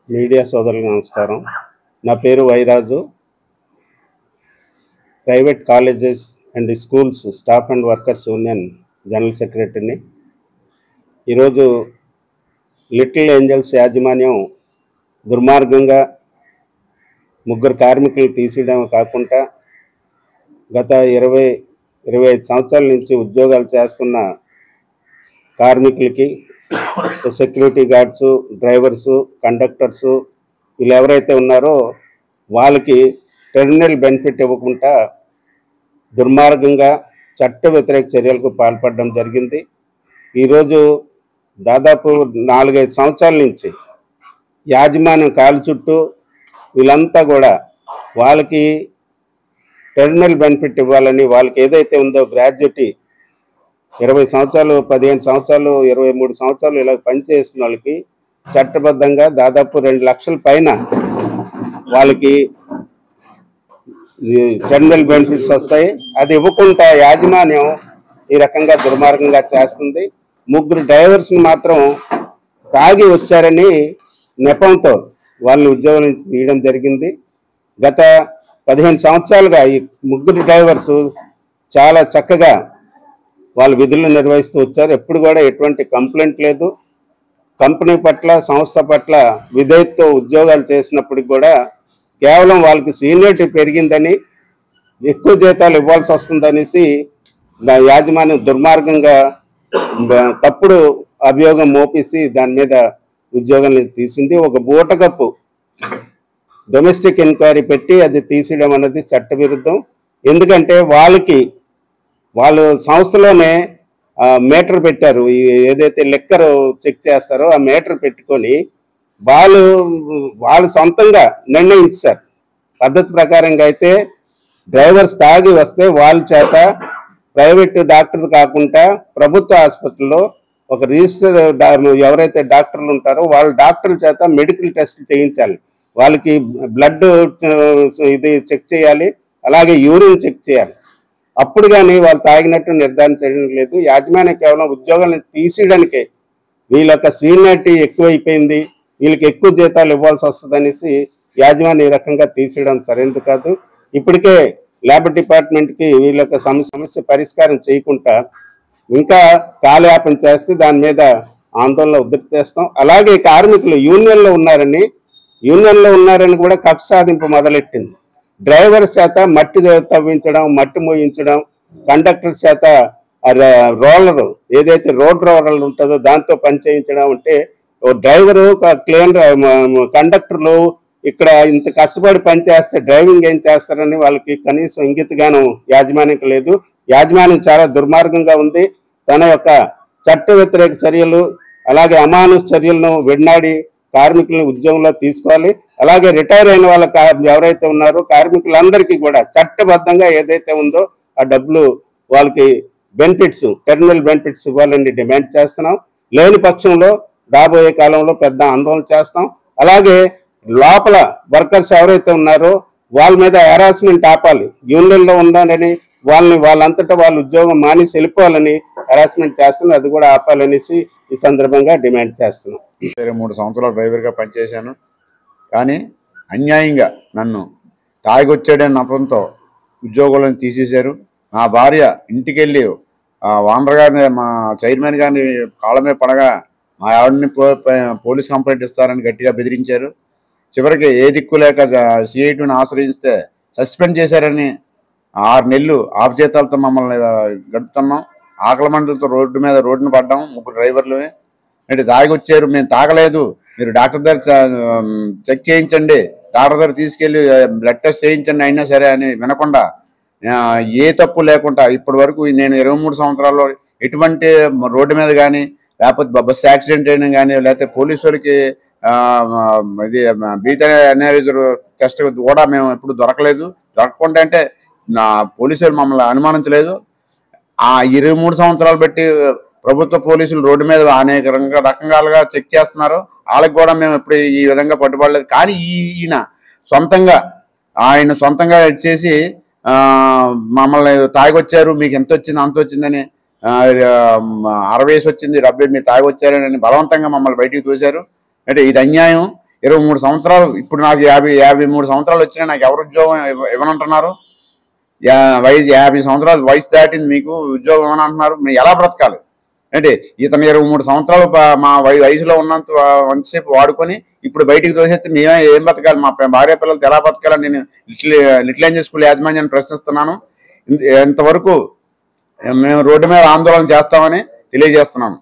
Media సోదరులకు నమస్కారం. నా పేరు Vairaju. Private colleges and schools staff and workers union general సెక్రటరీని. ఈరోజు లిటిల్ ఏంజల్స్ యాజమాన్యం దుర్మార్గంగా ముగ్గురు కార్మికులు తీసేయడం కాకుండా గత 20-25 సంవత్సరాల నుంచి ఉద్యోగాలు చేస్తున్న కార్మికులకి, సెక్యూరిటీ గార్డ్సు, డ్రైవర్సు, కండక్టర్సు వీళ్ళు ఎవరైతే ఉన్నారో వాళ్ళకి టెర్మినల్ బెనిఫిట్ ఇవ్వకుండా దుర్మార్గంగా చట్ట వ్యతిరేక చర్యలకు పాల్పడడం జరిగింది. ఈరోజు దాదాపు 4-5 సంవత్సరాల నుంచి యాజమాన్యం కాలు చుట్టూ వీళ్ళంతా కూడా వాళ్ళకి టెర్మినల్ బెనిఫిట్ ఇవ్వాలని, వాళ్ళకి ఏదైతే ఉందో గ్రాడ్యుయేటీ 20 సంవత్సరాలు, 15 సంవత్సరాలు, 23 సంవత్సరాలు ఇలా పనిచేసిన వాళ్ళకి చట్టబద్ధంగా దాదాపు 2 లక్షల పైన వాళ్ళకి టెర్మినల్ బెనిఫిట్స్ వస్తాయి. అది ఇవ్వకుండా యాజమాన్యం ఈ రకంగా దుర్మార్గంగా చేస్తుంది. ముగ్గురు డ్రైవర్స్ని మాత్రం తాగి వచ్చారని నెపంతో వాళ్ళని ఉద్యోగం నుంచి తీయడం జరిగింది. గత 15 సంవత్సరాలుగా ఈ ముగ్గురు డ్రైవర్సు చాలా చక్కగా వాళ్ళ విధులను నిర్వహిస్తూ వచ్చారు. ఎప్పుడు కూడా ఎటువంటి కంప్లైంట్ లేదు. కంపెనీ పట్ల, సంస్థ పట్ల విధేయతతో ఉద్యోగాలు చేసినప్పటికి కూడా కేవలం వాళ్ళకి సీనియారిటీ పెరిగిందని, ఎక్కువ జీతాలు ఇవ్వాల్సి వస్తుందనేసి యాజమాన్యం దుర్మార్గంగా తప్పుడు అభియోగం మోపేసి దాని మీద ఉద్యోగాన్ని తీసింది. ఒక బూటకప్పు డొమెస్టిక్ ఎంక్వైరీ పెట్టి అది తీసేయడం అనేది చట్టవిరుద్ధం. ఎందుకంటే వాళ్ళు సంస్థలోనే మీటర్ పెట్టారు. ఏదైతే లెక్కర్ చెక్ చేస్తారో ఆ మీటర్ పెట్టుకొని వాళ్ళు సొంతంగా నిర్ణయించారు. పద్ధతి ప్రకారంగా అయితే డ్రైవర్స్ తాగి వస్తే వాళ్ళ చేత ప్రైవేట్ డాక్టర్ కాకుండా ప్రభుత్వ ఆసుపత్రిలో ఒక రిజిస్టర్ ఎవరైతే డాక్టర్లు ఉంటారో వాళ్ళ డాక్టర్ల చేత మెడికల్ టెస్టులు చేయించాలి. వాళ్ళకి బ్లడ్ ఇది చెక్ చేయాలి, అలాగే యూరిన్ చెక్ చేయాలి. అప్పుడు కానీ వాళ్ళు తాగినట్టు నిర్ధారణ చేయడం లేదు. యాజమాన్యం కేవలం ఉద్యోగాలను తీసేయడానికే వీళ్ళ యొక్క సీనియారిటీ ఎక్కువైపోయింది, వీళ్ళకి ఎక్కువ జీతాలు ఇవ్వాల్సి వస్తుంది అనేసి యాజమాన్యం ఈ రకంగా తీసేయడం సరైనది కాదు. ఇప్పటికే లేబర్ డిపార్ట్మెంట్కి వీళ్ళ యొక్క సమస్య పరిష్కారం చేయకుండా ఇంకా కాలయాపన చేస్తే దాని మీద ఆందోళన ఉధృతి చేస్తాం. అలాగే కార్మికులు యూనియన్లో ఉన్నారని కూడా కక్ష సాధింపు మొదలెట్టింది. డ్రైవర్స్ చేత మట్టి తవ్వించడం, మట్టి మోయించడం, కండక్టర్ చేత రోలరు ఏదైతే రోడ్ రోలర్ ఉంటుందో దాంతో పని చేయించడం. అంటే డ్రైవరు కండక్టర్లు ఇక్కడ ఇంత కష్టపడి పనిచేస్తే డ్రైవింగ్ ఏం చేస్తారని వాళ్ళకి కనీసం ఇంగితగానం యాజమాన్యంకి లేదు. యాజమాన్యం చాలా దుర్మార్గంగా ఉంది. తన యొక్క చట్ట వ్యతిరేక చర్యలు, అలాగే అమానుష చర్యలను విడనాడి కార్మికులను ఉద్యోగంలో తీసుకోవాలి. అలాగే రిటైర్ అయిన వాళ్ళ ఎవరైతే ఉన్నారో కార్మికులందరికీ కూడా చట్టబద్ధంగా ఏదైతే ఉందో ఆ డబ్బులు వాళ్ళకి బెనిఫిట్స్, టెర్మినల్ బెనిఫిట్స్ ఇవ్వాలని డిమాండ్ చేస్తున్నాం. లేని పక్షంలో రాబోయే కాలంలో పెద్ద ఆందోళన చేస్తాం. అలాగే లోపల వర్కర్స్ ఎవరైతే ఉన్నారో వాళ్ళ మీద హెరాస్మెంట్ ఆపాలి. యూనియన్లో ఉండాలని వాళ్ళంతటా వాళ్ళ ఉద్యోగం మానేసి వెళ్ళిపోవాలని హెరాస్మెంట్ చేస్తున్నారు, అది కూడా ఆపాలనేసి ఈ సందర్భంగా డిమాండ్ చేస్తున్నాం. 3 సంవత్సరాలు డ్రైవర్గా పనిచేశాను. కానీ అన్యాయంగా నన్ను తాగొచ్చాడని నెపంతో ఉద్యోగాలను తీసేశారు. నా భార్య ఇంటికి వెళ్ళి ఓనర్ గారిని, మా చైర్మన్ గారిని కాళ్ళమే పడగా మా ఆవిడని పోలీస్ కంప్లైంట్ ఇస్తారని గట్టిగా బెదిరించారు. చివరికి ఏ దిక్కు లేక సిఐటిని ఆశ్రయిస్తే సస్పెండ్ చేశారని 6 నెలలు ఆఫ్ జీతాలతో మమ్మల్ని గడుపుతున్నాం. ఆకలి మంటలతో రోడ్డున పడ్డాం. 3 డ్రైవర్లు అంటే తాగొచ్చారు, మేము తాగలేదు, మీరు డాక్టర్ దగ్గర చెక్ చేయించండి, డాక్టర్ దగ్గర తీసుకెళ్ళి బ్లడ్ టెస్ట్ చేయించండి అయినా సరే అని వినకుండా, ఏ తప్పు లేకుండా ఇప్పటి వరకు నేను 23 సంవత్సరాల్లో ఎటువంటి రోడ్డు మీద కానీ, లేకపోతే బస్సు యాక్సిడెంట్ అయినా కానీ, లేకపోతే పోలీసు వాళ్ళకి ఇది బీట్ అనలైజర్ టెస్ట్ కూడా మేము ఎప్పుడు దొరకకుండా అంటే నా పోలీసు వాళ్ళు మమ్మల్ని అనుమానించలేదు. ఆ 23 సంవత్సరాలు బట్టి ప్రభుత్వ పోలీసులు రోడ్డు మీద అనేక రకాలుగా చెక్ చేస్తున్నారు. వాళ్ళకి కూడా మేము ఎప్పుడు ఈ విధంగా పట్టుబడలేదు. కానీ ఆయన సొంతంగా చేసి మమ్మల్ని తాగొచ్చారు, మీకు ఎంత వచ్చింది అంత వచ్చిందని 60 వయసు వచ్చింది, 70 మీరు తాగి వచ్చారని బలవంతంగా మమ్మల్ని బయటికి తోశారు. అంటే ఇది అన్యాయం. 23 సంవత్సరాలు, ఇప్పుడు నాకు 53 సంవత్సరాలు వచ్చినా నాకు ఎవరు ఉద్యోగం ఇవ్వనంటున్నారు? 50 సంవత్సరాలు వయసు దాటింది, మీకు ఉద్యోగం ఇవ్వనంటున్నారు. మీరు ఎలా బ్రతకాలి? అంటే ఇతను 23 సంవత్సరాలు మా వయసులో ఉన్నంతసేపు వాడుకొని ఇప్పుడు బయటికి తోసేస్తే మేమే ఏం బతకాలి? మా భార్య పిల్లలతో ఎలా బతకాలని నేను లిటిల్ ఏంజల్ స్కూల్ యాజమాన్యాన్ని ప్రశ్నిస్తున్నాను. ఇంతవరకు మేము రోడ్డు మీద ఆందోళన చేస్తామని తెలియజేస్తున్నాను.